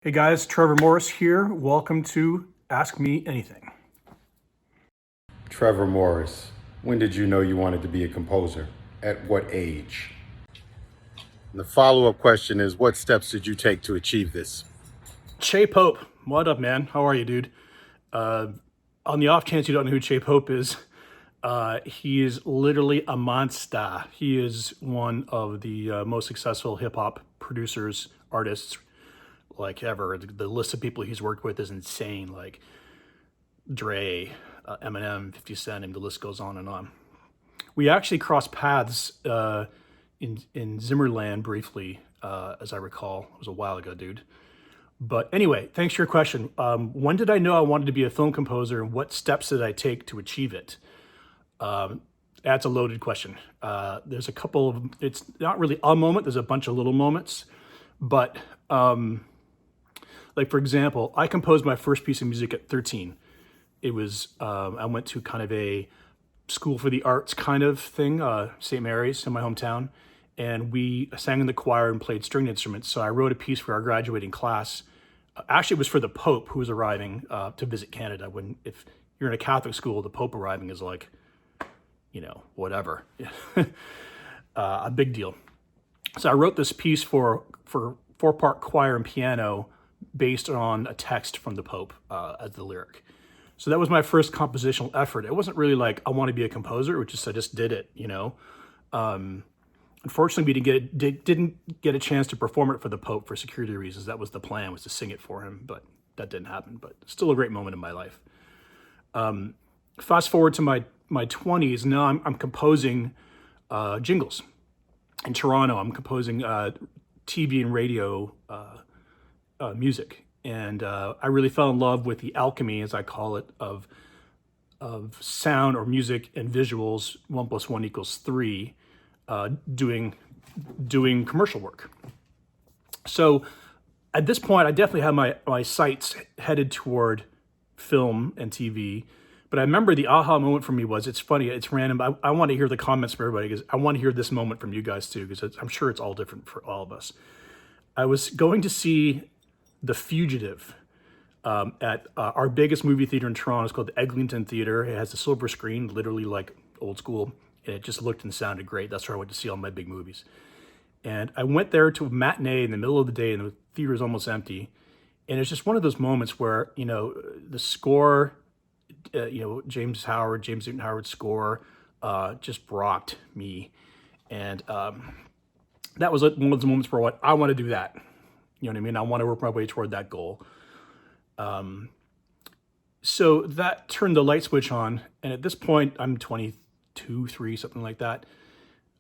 Hey guys, Trevor Morris here. Welcome to Ask Me Anything. Trevor Morris, when did you know you wanted to be a composer? At what age? And the follow up question is, what steps did you take to achieve this? Che Pope, what up, man? How are you, dude? Uh, on the off chance you don't know who Che Pope is, he is literally a monster. He is one of the most successful hip hop producers, artists, like ever. The list of people he's worked with is insane. Like Dre, Eminem, 50 Cent, and the list goes on and on. We actually crossed paths in Zimmerland briefly, as I recall. It was a while ago, dude. But anyway, thanks for your question. When did I know I wanted to be a film composer, and what steps did I take to achieve it? That's a loaded question. There's a couple of, it's not really a moment, there's a bunch of little moments. But like, for example, I composed my first piece of music at 13. It was, I went to kind of a school for the arts kind of thing, St. Mary's in my hometown. And we sang in the choir and played string instruments. So I wrote a piece for our graduating class. Actually, it was for the Pope who was arriving to visit Canada. When if you're in a Catholic school, the Pope arriving is like, whatever, a big deal. So I wrote this piece for four-part choir and piano based on a text from the Pope as the lyric. So that was my first compositional effort. It wasn't really like I want to be a composer, which is I just did it, Unfortunately, we didn't get a chance to perform it for the Pope for security reasons. That was the plan, was to sing it for him, but that didn't happen. But still a great moment in my life. Fast forward to my 20s. Now I'm composing jingles in Toronto. I'm composing TV and radio music, and I really fell in love with the alchemy, as I call it, of sound or music and visuals. 1+1=3. Doing commercial work. So at this point, I definitely had my sights headed toward film and TV. But I remember the aha moment for me was, it's funny, it's random. I want to hear the comments from everybody because I want to hear this moment from you guys too, because I'm sure it's all different for all of us. I was going to see The Fugitive at our biggest movie theater in Toronto. It's called the Eglinton Theater. It has a silver screen, literally like old school. And it just looked and sounded great. That's where I went to see all my big movies. And I went there to a matinee in the middle of the day, and the theater is almost empty. And it's just one of those moments where, the score, James Newton Howard's score just rocked me. And that was one of those moments where I want to do that. You know what I mean? I want to work my way toward that goal. So that turned the light switch on. And at this point, I'm 22, 3, something like that.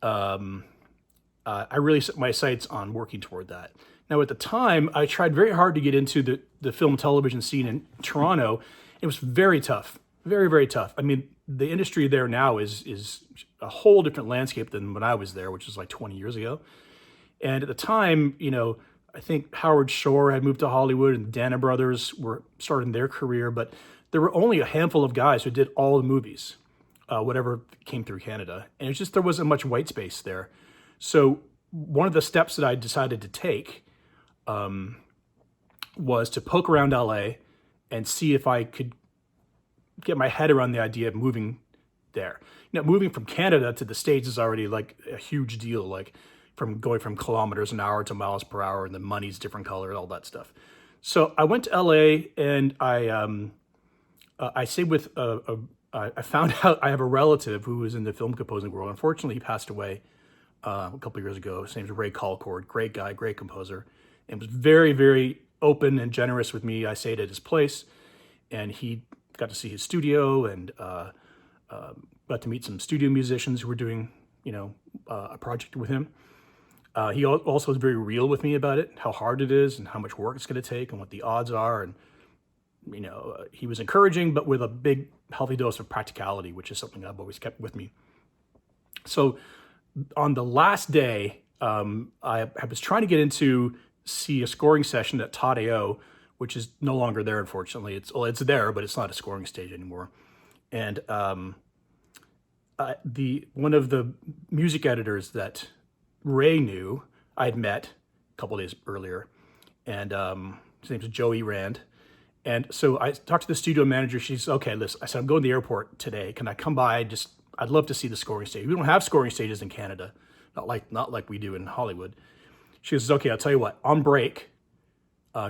I really set my sights on working toward that. Now, at the time, I tried very hard to get into the film and television scene in Toronto. It was very tough, very, very tough. I mean, the industry there now is a whole different landscape than when I was there, which was like 20 years ago. And at the time, I think Howard Shore had moved to Hollywood and the Dana brothers were starting their career, but there were only a handful of guys who did all the movies. Whatever came through Canada. And it's just there wasn't much white space there. So one of the steps that I decided to take was to poke around LA and see if I could get my head around the idea of moving there. Moving from Canada to the States is already like a huge deal, like from going from kilometers an hour to miles per hour, and the money's different color, all that stuff. So I went to LA and I stayed with I found out I have a relative who was in the film composing world. Unfortunately, he passed away a couple of years ago. His name's Ray Colcord. Great guy, great composer, and was very, very open and generous with me. I stayed at his place, and he got to see his studio and got to meet some studio musicians who were doing, a project with him. He also was very real with me about it, how hard it is and how much work it's going to take and what the odds are. And he was encouraging, but with a big, healthy dose of practicality, which is something I've always kept with me. So on the last day, I was trying to get into see a scoring session at Todd AO, which is no longer there, unfortunately. It's there, but it's not a scoring stage anymore. And one of the music editors that Ray knew, I'd met a couple days earlier, and His name's Joey Rand. And so I talked to the studio manager. She's okay. Listen, I said, I'm going to the airport today. Can I come by? I'd love to see the scoring stage. We don't have scoring stages in Canada, not like we do in Hollywood. She says, okay, I'll tell you what. On break,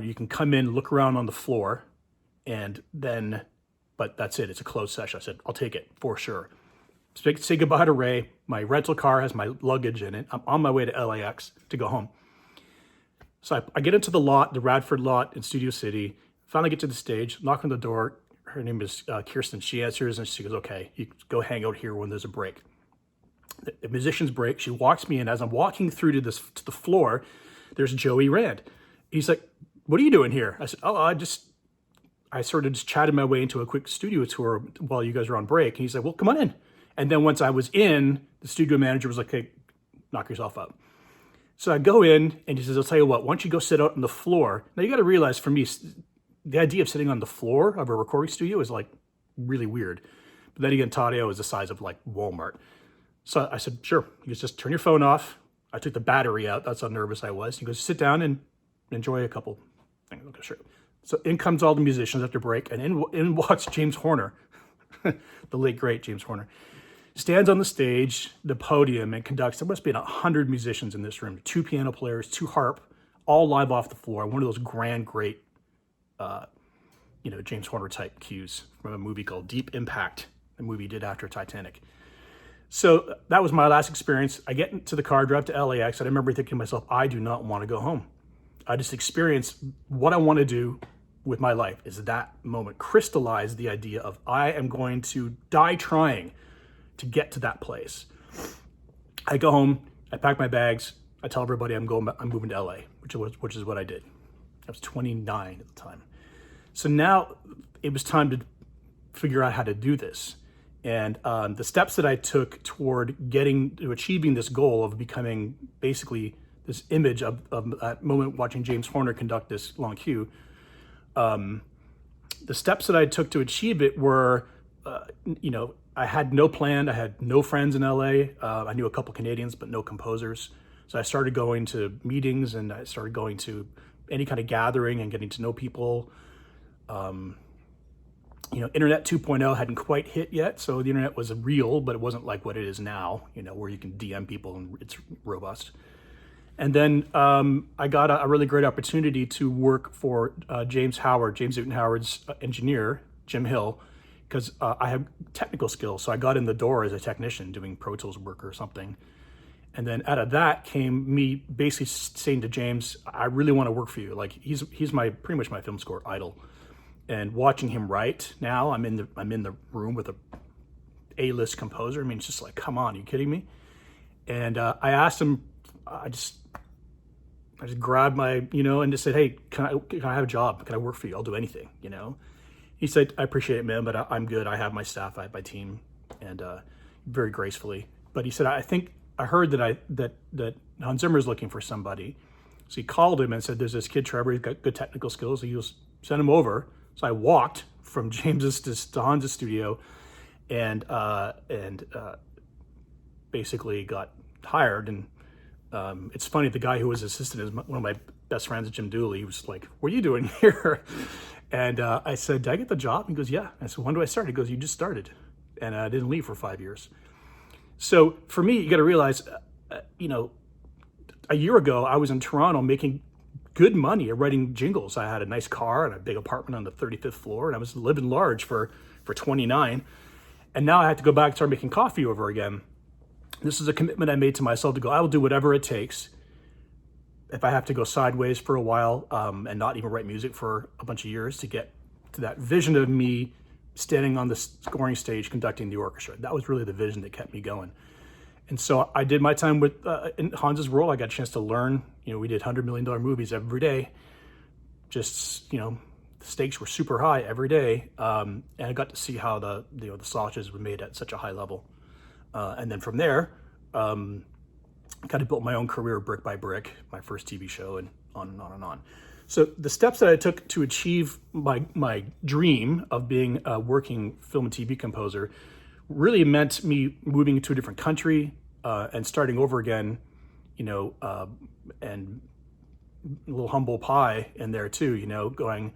you can come in, look around on the floor, and then, but that's it. It's a closed session. I said, I'll take it for sure. Say goodbye to Ray. My rental car has my luggage in it. I'm on my way to LAX to go home. So I get into the lot, the Radford lot in Studio City. Finally get to the stage, knock on the door. Her name is Kirsten. She answers and she goes, okay, you go hang out here when there's a break. The musicians break. She walks me in. As I'm walking through to the floor, there's Joey Rand. He's like, what are you doing here? I said, oh, I sort of just chatted my way into a quick studio tour while you guys were on break. And he's like, well, come on in. And then once I was in, the studio manager was like, hey, knock yourself up. So I go in and he says, I'll tell you what, why don't you go sit out on the floor? Now you got to realize for me, the idea of sitting on the floor of a recording studio is like really weird. But then again, Taddeo is the size of like Walmart. So I said, sure, you just turn your phone off. I took the battery out. That's how nervous I was. He goes, sit down and enjoy a couple things. Okay, sure. So in comes all the musicians after break, and in walks James Horner, the late, great James Horner. Stands on the stage, the podium, and conducts. There must be 100 musicians in this room, 2 piano players, 2 harp, all live off the floor. One of those grand, great James Horner type cues from a movie called Deep Impact, the movie he did after Titanic. So that was my last experience. I get into the car, drive to LAX, and I remember thinking to myself, I do not want to go home. I just experienced what I want to do with my life is that moment, crystallize the idea of I am going to die trying to get to that place. I go home, I pack my bags, I tell everybody I'm moving to LA, which is what I did. I was 29 at the time. So now it was time to figure out how to do this. And the steps that I took toward achieving this goal of becoming basically this image of that moment watching James Horner conduct this long cue, the steps that I took to achieve it were, I had no plan. I had no friends in LA. I knew a couple Canadians, but no composers. So I started going to meetings and I started going to any kind of gathering and getting to know people. Internet 2.0 hadn't quite hit yet. So the internet was real, but it wasn't like what it is now, where you can DM people and it's robust. And then I got a really great opportunity to work for James Newton Howard's engineer, Jim Hill, because I have technical skills. So I got in the door as a technician doing Pro Tools work or something. And then out of that came me basically saying to James, I really want to work for you. Like he's pretty much my film score idol. And watching him write now, I'm in the room with a A-list composer. I mean, it's just like, come on, are you kidding me? And I asked him, I just grabbed my, and just said, hey, can I have a job? Can I work for you? I'll do anything, He said, I appreciate it, man, but I'm good. I have my staff, I have my team, and very gracefully. But he said, I heard that Hans Zimmer is looking for somebody. So he called him and said, there's this kid, Trevor, he's got good technical skills. So he goes, send him over. So I walked from James's to Hans' studio and basically got hired. And it's funny, the guy who was assistant is one of my best friends, Jim Dooley. He was like, what are you doing here? And I said, did I get the job? He goes, yeah. I said, when do I start? He goes, you just started. And I didn't leave for 5 years. So for me, you got to realize, a year ago, I was in Toronto making good money at writing jingles. I had a nice car and a big apartment on the 35th floor, and I was living large for 29. And now I had to go back and start making coffee over again. This is a commitment I made to myself to go, I will do whatever it takes. If I have to go sideways for a while and not even write music for a bunch of years to get to that vision of me standing on the scoring stage conducting the orchestra. That was really the vision that kept me going. And so I did my time with in Hans's role. I got a chance to learn. We did $100 million movies every day. Just, the stakes were super high every day. And I got to see how the sausages were made at such a high level. And then from there, kind of built my own career brick by brick, my first TV show, and on and on and on. So the steps that I took to achieve my dream of being a working film and TV composer really meant me moving to a different country and starting over again, and little humble pie in there too, you know, going,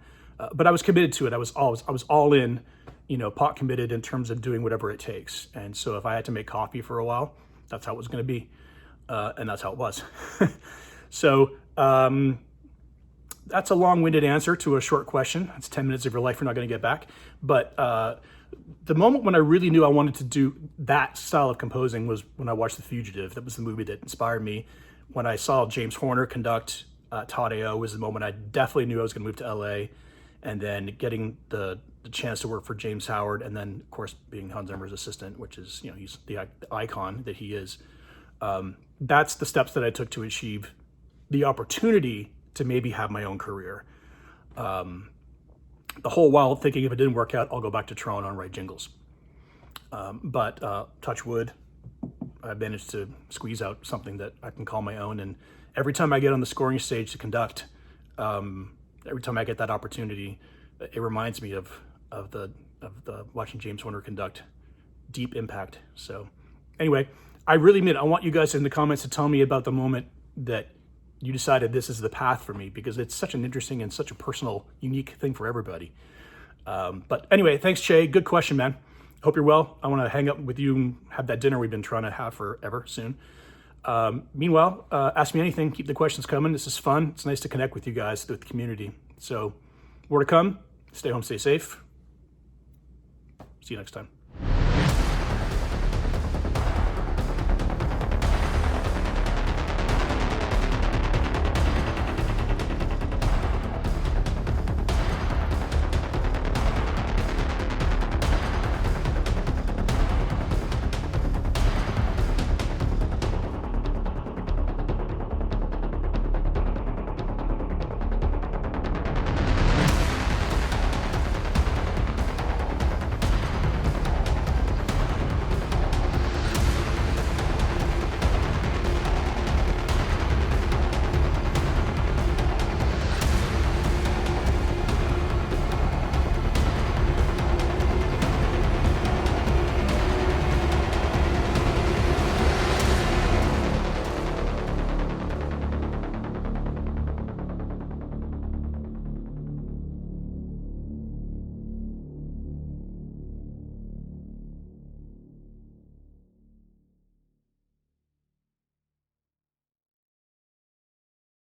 but I was committed to it. I was all in, you know, pot committed in terms of doing whatever it takes. And so if I had to make coffee for a while, that's how it was going to be. And that's how it was. So that's a long-winded answer to a short question. It's 10 minutes of your life you're not going to get back. But the moment when I really knew I wanted to do that style of composing was when I watched The Fugitive. That was the movie that inspired me. When I saw James Horner conduct Todd A.O. was the moment I definitely knew I was going to move to LA. And then getting the chance to work for James Howard, and then of course being Hans Zimmer's assistant, which is, you know, he's the icon that he is. That's the steps that I took to achieve the opportunity to maybe have my own career. The whole while thinking if it didn't work out, I'll go back to Toronto and write jingles. But touch wood, I managed to squeeze out something that I can call my own. And every time I get on the scoring stage to conduct, every time I get that opportunity, it reminds me of the watching James Horner conduct. Deep impact. So anyway, I really mean, I want you guys in the comments to tell me about the moment that you decided this is the path for me, because it's such an interesting and such a personal, unique thing for everybody. But anyway, thanks, Che. Good question, man. Hope you're well. I want to hang up with you and have that dinner we've been trying to have forever soon. Meanwhile, ask me anything. Keep the questions coming. This is fun. It's nice to connect with you guys, with the community. So more to come. Stay home, stay safe. See you next time.